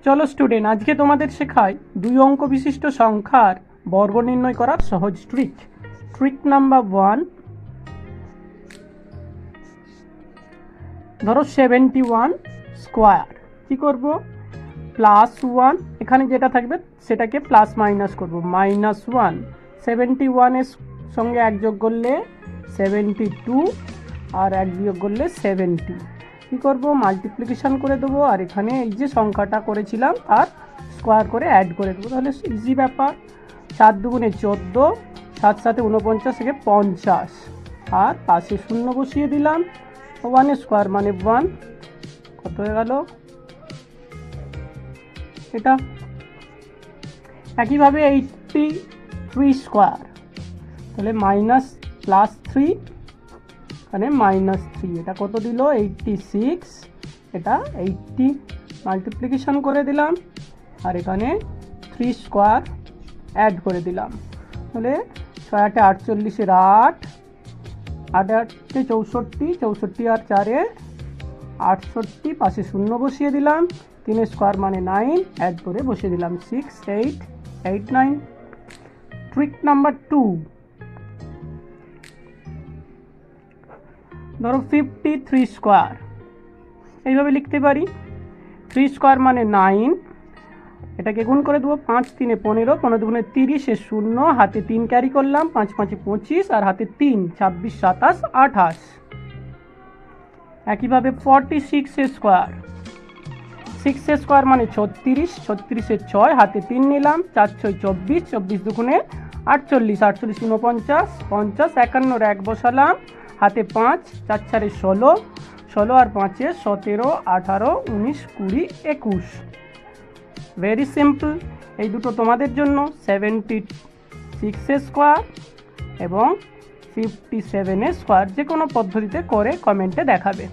চলো স্টুডেন্ট, আজকে তোমাদের শেখাই দুই অঙ্ক বিশিষ্ট সংখ্যার বর্গ নির্ণয় করার সহজ ট্রিক। ট্রিক নাম্বার 1, ধরো 71 স্কোয়ার। কি করব? +1, এখানে যেটা থাকবে সেটাকে প্লাস মাইনাস করব, -1। 71-এর সঙ্গে এক যোগ করলে 72, আর এক বিয়োগ করলে 70। কী করবো? মাল্টিপ্লিকেশান করে দেবো, আর এখানে এই যে সংখ্যাটা করেছিলাম তার স্কোয়ার করে অ্যাড করে দেবো, তাহলে ইজি ব্যাপার। 4 দুগুণে 14, 7 7 49 থেকে 50, আর পাশে শূন্য বসিয়ে দিলাম। 1 স্কোয়ার মানে 1, কত হয়ে গেল এটা। একইভাবে 83 স্কোয়ার, তাহলে -+3, এখানে -3, এটা কত দিল? 86, এটা 80। মাল্টিপ্লিকেশান করে দিলাম, আর এখানে 3 স্কোয়ার অ্যাড করে দিলাম, তাহলে 6 8 48, 8 8 8 64, 64 আর 4 68, পাশে শূন্য বসিয়ে দিলাম। 3 স্কোয়ার মানে 9, অ্যাড করে বসিয়ে দিলাম 6 8 8 9। ট্রিক নাম্বার 2, ধরো 53 স্কোয়ার। এইভাবে লিখতে পারি, 3 স্কোয়ার মানে 9, এটাকে গুণ করে দেবো। 5 3 15, 15 দুগুণে 30, 0, হাতে 3 ক্যারি করলাম, 5 5 25, আর হাতে 3, 26 27 28। একইভাবে 46 স্কোয়ার। 6 স্কোয়ার মানে 36, 36-এ 6, হাতে 3 নিলাম, 4 6 24, 24 দুগুণে 48, 48 49 50, 51-এর 1 বসালাম, হাতে 5, 4 4 16, 16 আর 5 17 18 19 20 21। Very simple. এই দুটো তোমাদের জন্য। 76 স্কোয়ার এবং 57 স্কোয়ার যে কোনো পদ্ধতিতে করে কমেন্টে দেখাবে।